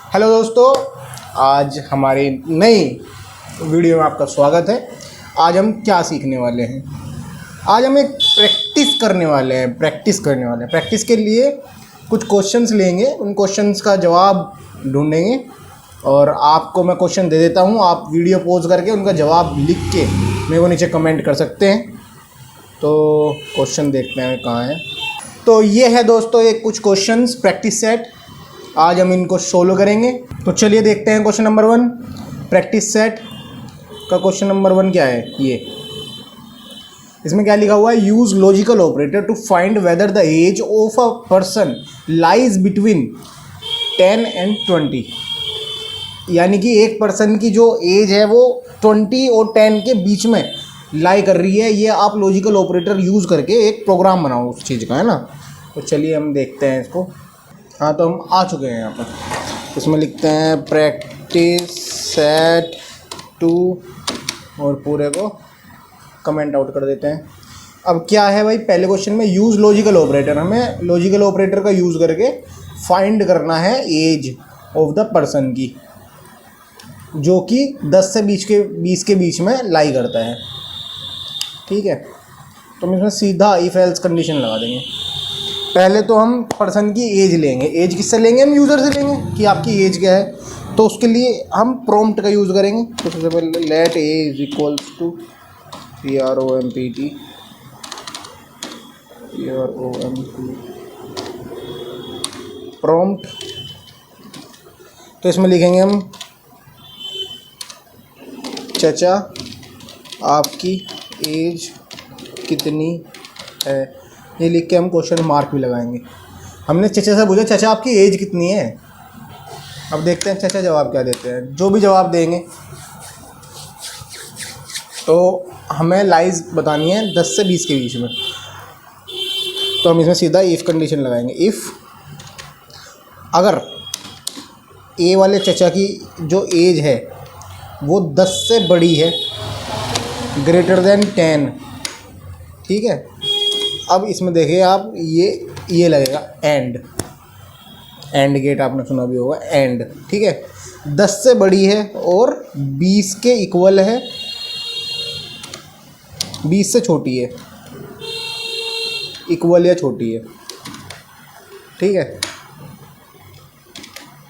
Hello दोस्तों, आज हमारी नई वीडियो में आपका स्वागत है। आज हम क्या सीखने वाले हैं? आज हम एक प्रैक्टिस करने वाले हैं। प्रैक्टिस के लिए कुछ क्वेश्चंस लेंगे, उन क्वेश्चंस का जवाब ढूंढेंगे और आपको मैं क्वेश्चन दे देता हूं। आप वीडियो पॉज करके उनका जवाब लिख के मेरे को नीचे कमेंट कर सकते हैं। तो क्वेश्चन देखते हैं कहाँ है। तो ये है दोस्तों एक कुछ क्वेश्चंस प्रैक्टिस सेट। आज हम इनको सोल्व करेंगे। तो चलिए देखते हैं क्वेश्चन नंबर 1 प्रैक्टिस सेट का। क्वेश्चन नंबर 1 क्या है? ये इसमें क्या लिखा हुआ है? Use logical operator to find whether the age of a person lies between 10 and 20। यानी कि एक पर्सन की जो एज है वो 20 और 10 के बीच में लाई कर रही है। ये आप लॉजिकल ऑपरेटर यूज़ करके एक प्रोग्राम बनाओ उस चीज़ का, है ना। तो चलिए हम देखते हैं इसको। हाँ, तो हम आ चुके हैं यहाँ पर। इसमें लिखते हैं प्रैक्टिस सेट 2 और पूरे को कमेंट आउट कर देते हैं। अब क्या है भाई, पहले क्वेश्चन में यूज़ लॉजिकल ऑपरेटर, हमें लॉजिकल ऑपरेटर का यूज़ करके फाइंड करना है एज ऑफ द पर्सन की, जो कि 10 से 20 के बीच में लाई करता है। ठीक है, तो हम इसमें सीधा इफ एल्स कंडीशन लगा देंगे। पहले तो हम पर्सन की एज लेंगे। एज किससे लेंगे? हम यूज़र से लेंगे कि आपकी एज क्या है। तो उसके लिए हम प्रॉम्प्ट का यूज़ करेंगे। तो सबसे पहले let A is equals to PROMPT prompt. तो इसमें लिखेंगे हम चचा आपकी एज कितनी है। ये लिख के हम क्वेश्चन मार्क भी लगाएंगे। हमने चचा से पूछा चचा आपकी एज कितनी है। अब देखते हैं चचा जवाब क्या देते हैं। जो भी जवाब देंगे तो हमें लाइज बतानी है 10 से 20 के बीच में। तो हम इसमें सीधा इफ़ कंडीशन लगाएंगे। इफ़ अगर ए वाले चचा की जो एज है वो 10 से बड़ी है, ग्रेटर देन 10, ठीक है। अब इसमें देखिए आप, ये लगेगा एंड गेट, आपने सुना भी होगा एंड, ठीक है। 10 से बड़ी है और 20 के इक्वल है, 20 से छोटी है, इक्वल या छोटी है, ठीक है।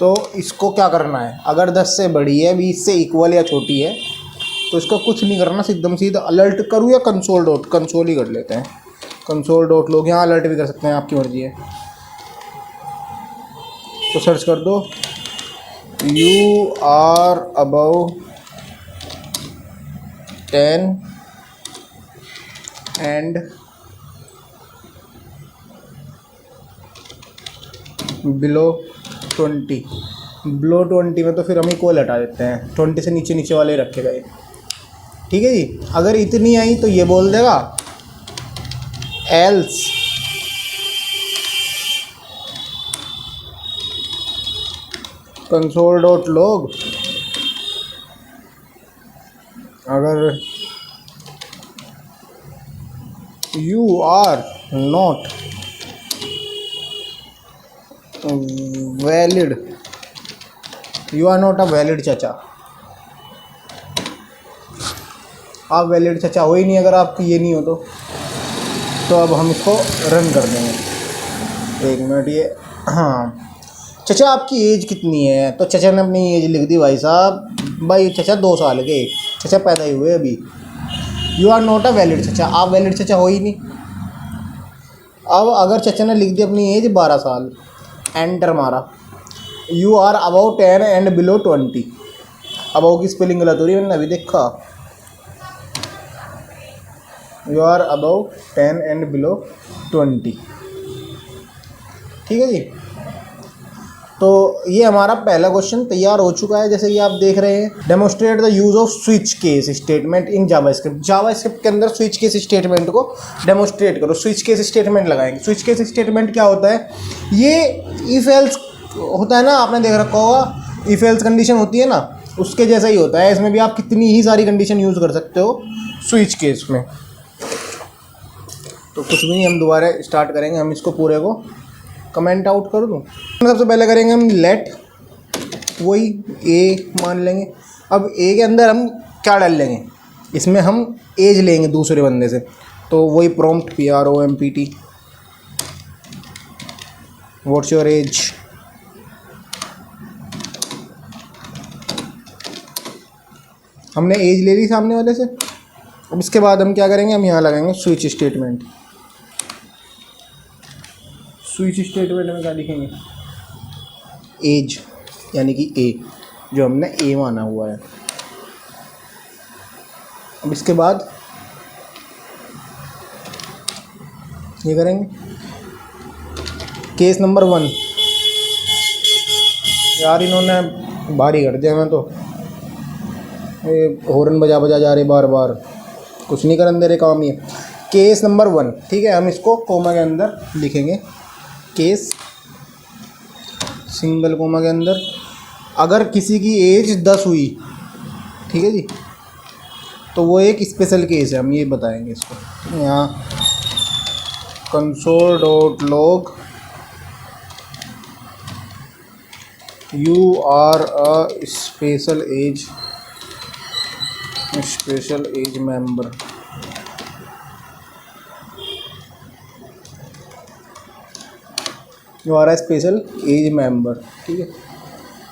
तो इसको क्या करना है? अगर 10 से बड़ी है, 20 से इक्वल या छोटी है, तो इसको कुछ नहीं करना, एकदम सीधा अलर्ट करूँ या कंसोल ही कर लेते हैं। कंसोल डॉट लोग, यहाँ अलर्ट भी कर सकते हैं, आपकी मर्जी है। तो सर्च कर दो you are above 10 and below 20। Below 20 में तो फिर हम इक्वल हटा देते हैं, 20 से नीचे वाले रखे गए, ठीक है जी। अगर इतनी आई तो ये बोल देगा एल्स कंसोल डॉट लॉग अगर you are not valid, you are not a valid चचा, आप वैलिड चचा हो ही नहीं अगर आपकी ये नहीं हो तो अब हम इसको रन कर देंगे। 1 मिनट, ये हाँ, चचा आपकी एज कितनी है? तो चचा ने अपनी एज लिख दी। भाई साहब, भाई चचा 2 साल के, चचा पैदा ही हुए अभी। You are not a valid चचा, आप वैलिड चचा हो ही नहीं। अब अगर चचा ने लिख दी अपनी एज 12 साल, एंटर मारा, you are above 10 and below 20। Above की स्पेलिंग गलत हो रही है, मैंने अभी देखा। You are above 10 and below 20, ठीक है जी। तो ये हमारा पहला क्वेश्चन तैयार हो चुका है। जैसे कि आप देख रहे हैं, demonstrate the use off switch case statement in JavaScript. JavaScript के अंदर स्विच केस स्टेटमेंट को डेमोस्ट्रेट करो। स्विच केस स्टेटमेंट लगाएंगे। स्विच केस स्टेटमेंट क्या होता है? ये इफ एल्स होता है ना, आपने देख रखा होगा, इफ एल्स कंडीशन होती है ना, उसके जैसा ही होता है। इसमें भी आप कितनी ही सारी कंडीशन यूज़ कर सकते हो स्विच केस में। तो कुछ भी नहीं, हम दोबारा स्टार्ट करेंगे। हम इसको पूरे को कमेंट आउट कर दूँ। सबसे पहले करेंगे हम लेट वही ए मान लेंगे। अब ए के अंदर हम क्या डाल लेंगे, इसमें हम एज लेंगे दूसरे बंदे से, तो वही prompt PROMPT what's your as. हमने एज ले ली सामने वाले से। अब इसके बाद हम क्या करेंगे, हम यहाँ लगाएंगे स्विच स्टेटमेंट। स्विच स्टेटमेंट में क्या लिखेंगे, एज यानी कि ए, जो हमने ए माना हुआ है। अब इसके बाद ये करेंगे केस नंबर 1। यार इन्होंने भारी कर दिया, मैं तो ये हॉर्न बजा बजा जा रहे बार बार, कुछ नहीं करन दे रहे काम ये। केस नंबर 1, ठीक है, हम इसको कोमा के अंदर लिखेंगे, केस सिंगल कोमा के अंदर। अगर किसी की एज 10 हुई, ठीक है जी, तो वो एक स्पेशल केस है, हम ये बताएंगे इसको। यहाँ console.log you are a special age member। You are a special age member, ठीक है।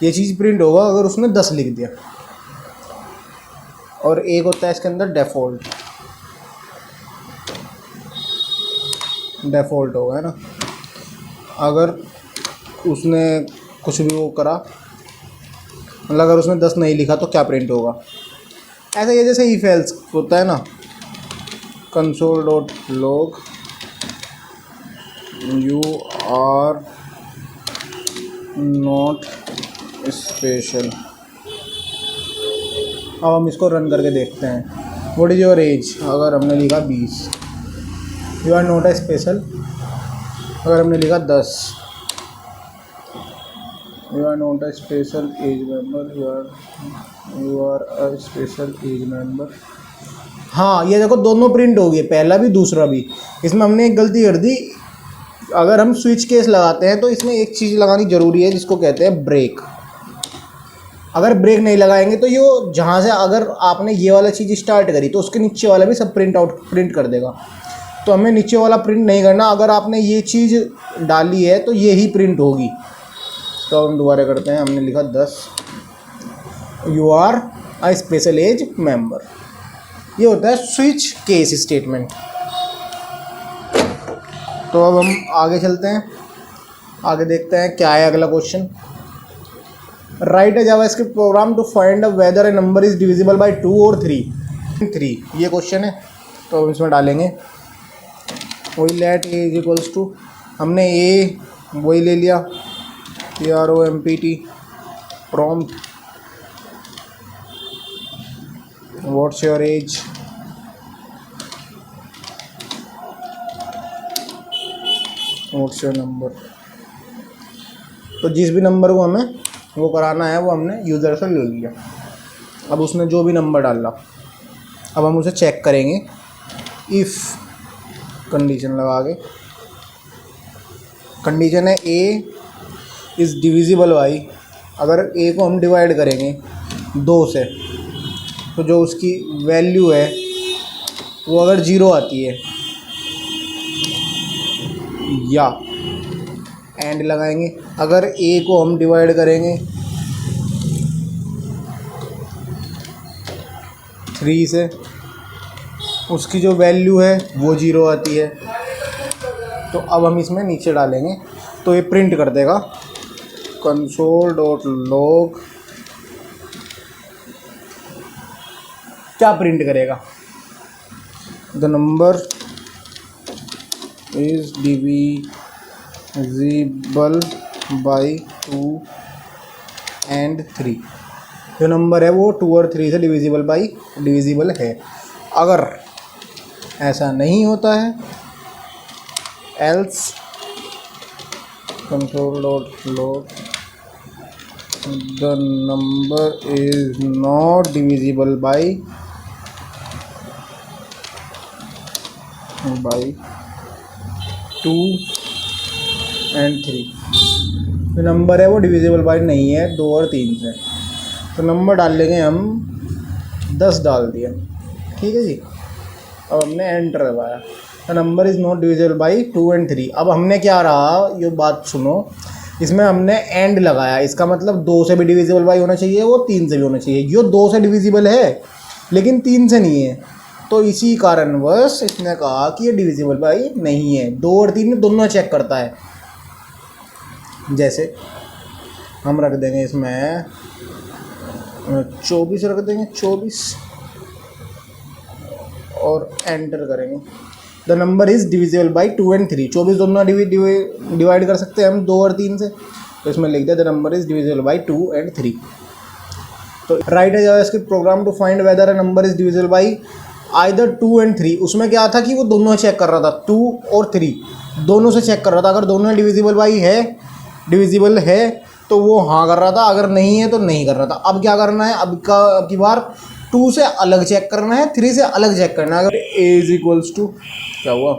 ये चीज़ प्रिंट होगा अगर उसने 10 लिख दिया। और एक होता है इसके अंदर डेफॉल्ट होगा, है ना। अगर उसने कुछ भी वो करा, मतलब अगर उसने 10 नहीं लिखा तो क्या प्रिंट होगा, ऐसा ये जैसे इफ एल्स होता है ना, console.log you are not special। अब हम इसको रन करके देखते हैं। व्हाट इज़ योर एज, अगर हमने लिखा 20। You are not a special, अगर हमने लिखा 10। You are not a special age member, you are a special age member. हाँ, ये देखो दोनों प्रिंट हो गए, पहला भी दूसरा भी। इसमें हमने एक गलती कर दी। अगर हम स्विच केस लगाते हैं तो इसमें एक चीज़ लगानी ज़रूरी है जिसको कहते हैं ब्रेक। अगर ब्रेक नहीं लगाएंगे तो ये जहाँ से अगर आपने ये वाला चीज़ स्टार्ट करी तो उसके नीचे वाला भी सब प्रिंट कर देगा। तो हमें नीचे वाला प्रिंट नहीं करना। अगर आपने ये चीज़ डाली है तो ये ही प्रिंट होगी। तो हम दोबारा करते हैं। हमने लिखा 10, you are a special age member. ये होता है स्विच केस स्टेटमेंट। तो अब हम आगे चलते हैं, आगे देखते हैं क्या है अगला question. Write a JavaScript program to find a whether a number is divisible by 2 और 3। ये क्वेश्चन है, तो हम इसमें डालेंगे वही let A is equals to, हमने ए वही ले लिया, PROMPT prompt what's your age, what's your number. तो जिस भी नंबर को हमें वो कराना है वो हमने यूज़र से ले लिया। अब उसने जो भी नंबर डाला, अब हम उसे चेक करेंगे इफ़ कंडीशन लगा के। कंडीशन है ए इज़ डिविजिबल बाई, अगर ए को हम डिवाइड करेंगे 2 से तो जो उसकी वैल्यू है वो अगर 0 आती है, या एंड लगाएंगे। अगर ए को हम डिवाइड करेंगे 3 से, उसकी जो वैल्यू है वो 0 आती है। तो अब हम इसमें नीचे डालेंगे तो ये प्रिंट कर देगा console.log। क्या प्रिंट करेगा, the number is divisible by 2 and 3। जो नंबर है वो 2 और 3 से डिविजिबल है। अगर ऐसा नहीं होता है, else console.log the number is not divisible by 2 and 3। जो नंबर है वो डिविजिबल बाई नहीं है 2 और 3 से, तो नंबर डाल लेंगे हम 10 डाल दिया, ठीक है जी। अब हमने एंटर दबाया, the number is not divisible by 2 and 3। अब हमने क्या रहा, ये बात सुनो, इसमें हमने एंड लगाया, इसका मतलब 2 से भी डिविजिबल बाई होना चाहिए, वो 3 से भी होना चाहिए। जो 2 से डिविजिबल है लेकिन 3 से नहीं है, तो इसी कारणवश इसने कहा कि ये डिविजिबल बाई नहीं है। 2 और 3 दोनों चेक करता है। जैसे हम रख देंगे इसमें 24 रख देंगे, 24 और एंटर करेंगे। The number is divisible by 2 and 3। 24 दोनों डिवाइड कर सकते हैं हम 2 और 3 से, तो इसमें लिख दिया the number is divisible by 2 and 3। तो राइट है JavaScript program to find whether a number is divisible by either 2 and 3। उसमें क्या था कि वो दोनों चेक कर रहा था, 2 और 3 दोनों से चेक कर रहा था। अगर दोनों डिविजिबल है तो वो हाँ कर रहा था, अगर नहीं है तो नहीं कर रहा था। अब क्या करना है, अब की बार 2 से अलग चेक करना है, 3 से अलग चेक करना है। अगर a इज इक्वल्स टू क्या हुआ,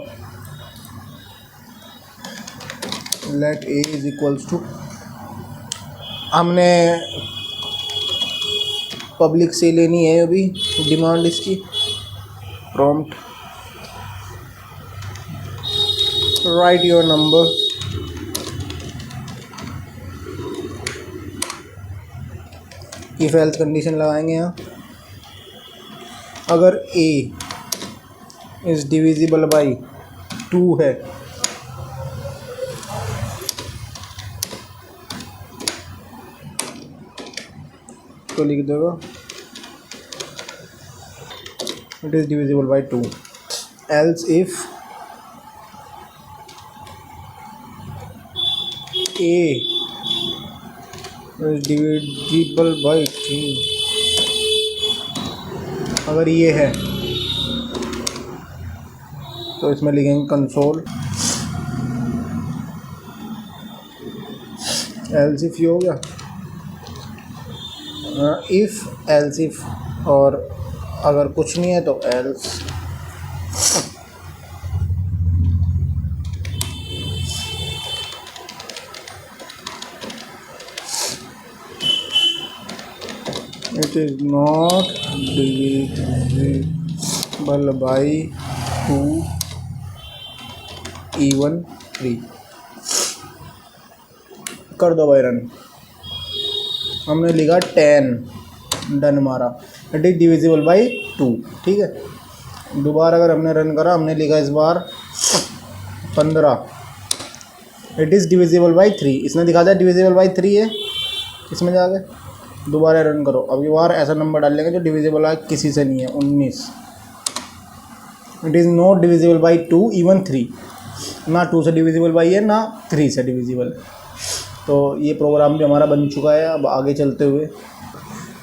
let a is equals to, हमने पब्लिक से लेनी है अभी डिमांड इसकी, prompt write your number, if else condition लगाएंगे यहाँ। अगर a इज़ डिविजिबल बाई 2 है तो लिख देगा it is divisible by 2। Else if a is divisible by 3, अगर ये है तो इसमें लिखेंगे कंसोल एल्स इफ, ये हो गया इफ एल्स इफ, और अगर कुछ नहीं है तो else. It is not divisible by 2 even 3। कर दो भाई रन। हमने लिखा 10, डन मारा, इट इज़ डिविजिबल बाई 2, ठीक है। दोबारा अगर हमने रन करा, हमने लिखा इस बार 15, इट इज़ डिविजिबल बाई 3। इसने दिखा दिया डिविजिबल बाई 3 है, इसमें जाके दोबारा रन करो। अब की बार ऐसा नंबर डाल लेंगे जो डिविजिबल है किसी से नहीं है, 19। It is not divisible by 2 even 3, ना 2 से डिविजिबल बाई है ना 3 से डिविजिबल। तो ये प्रोग्राम भी हमारा बन चुका है। अब आगे चलते हुए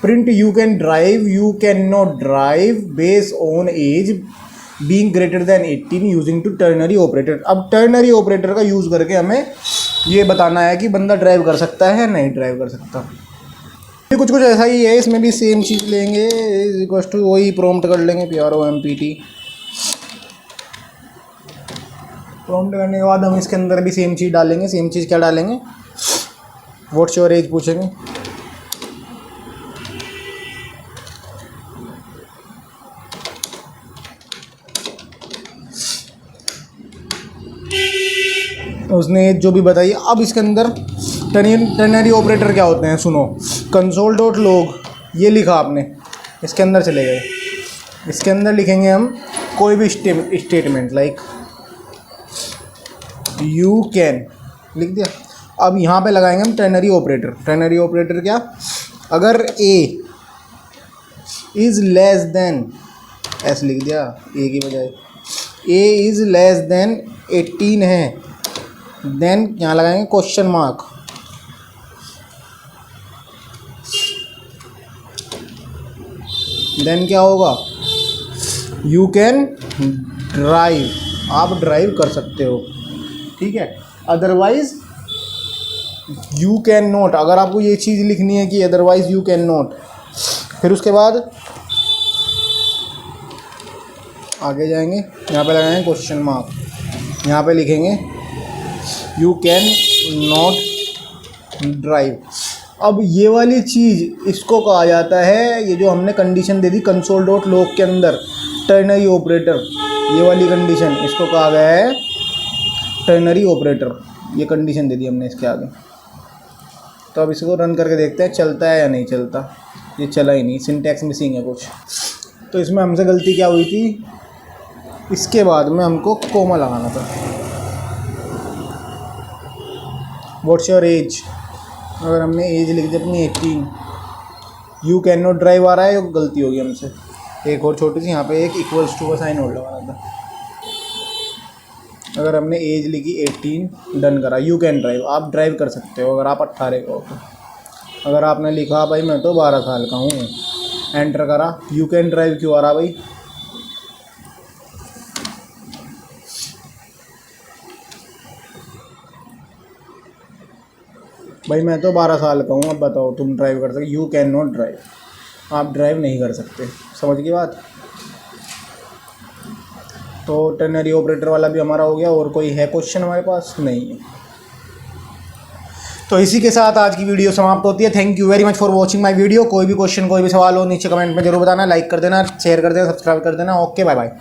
print you can drive, you can not drive base on age being greater than 18 using to ternary operator. अब टर्नरी ऑपरेटर का यूज़ करके हमें ये बताना है कि बंदा ड्राइव कर सकता है या नहीं ड्राइव कर सकता। ये कुछ ऐसा ही है, इसमें भी सेम चीज़ लेंगे, इज इक्वल टू वही प्रॉम्प्ट कर लेंगे PROMPT। प्रॉम्प्ट करने के बाद हम इसके अंदर भी सेम चीज़ डालेंगे। सेम चीज़ क्या डालेंगे, व्हाट्स योर एज पूछेंगे। उसने एज जो भी बताई। अब इसके अंदर टर्नरी ऑपरेटर क्या होते हैं सुनो, कंसोल डॉट लॉग ये लिखा आपने, इसके अंदर चले गए, इसके अंदर लिखेंगे हम कोई भी स्टेटमेंट लाइक यू कैन, लिख दिया। अब यहाँ पे लगाएंगे हम टर्नरी ऑपरेटर। टर्नरी ऑपरेटर क्या, अगर a इज़ लेस देन, ऐसे लिख दिया a की बजाय, a इज़ लेस देन 18 है, देन यहाँ लगाएंगे क्वेश्चन मार्क। देन क्या होगा, यू कैन ड्राइव, आप ड्राइव कर सकते हो, ठीक है। अदरवाइज यू कैन नॉट, अगर आपको ये चीज़ लिखनी है कि अदरवाइज यू कैन नॉट, फिर उसके बाद आगे जाएंगे, यहाँ पे लगाएंगे क्वेश्चन मार्क, यहाँ पे लिखेंगे यू कैन नॉट ड्राइव। अब ये वाली चीज़ इसको कहा जाता है, ये जो हमने कंडीशन दे दी कंसोल डॉट लॉग के अंदर टर्नरी ऑपरेटर, ये वाली कंडीशन इसको कहा गया है टर्नरी ऑपरेटर। ये कंडीशन दे दी हमने इसके आगे। तो अब इसको रन करके देखते हैं चलता है या नहीं चलता। ये चला ही नहीं, सिंटैक्स मिसिंग है कुछ। तो इसमें हमसे गलती क्या हुई थी, इसके बाद में हमको कोमा लगाना था। व्हाट्स योर एज, अगर हमने एज लिख दी अपनी 18, यू कैन नॉट ड्राइव आ रहा है, ये गलती होगी हमसे। एक और छोटी सी यहाँ पे एक इक्वल्स टू का साइन और लगाना था। अगर हमने एज लिखी 18, डन करा, यू कैन ड्राइव, आप ड्राइव कर सकते हो अगर आप 18 का हो तो। अगर आपने लिखा भाई मैं तो 12 साल का हूँ, एंटर करा, यू कैन ड्राइव क्यों आ रहा भाई, भाई मैं तो 12 साल का हूँ, अब बताओ तुम ड्राइव कर सकते, यू कैन नॉट ड्राइव, आप ड्राइव नहीं कर सकते। समझ गई बात। तो टर्नरी ऑपरेटर वाला भी हमारा हो गया। और कोई है क्वेश्चन हमारे पास? नहीं है। तो इसी के साथ आज की वीडियो समाप्त होती है। Thank you very much for watching my video. कोई भी क्वेश्चन कोई भी सवाल हो नीचे कमेंट में जरूर बताना, लाइक कर देना, शेयर कर देना, सब्सक्राइब कर देना। Okay bye bye.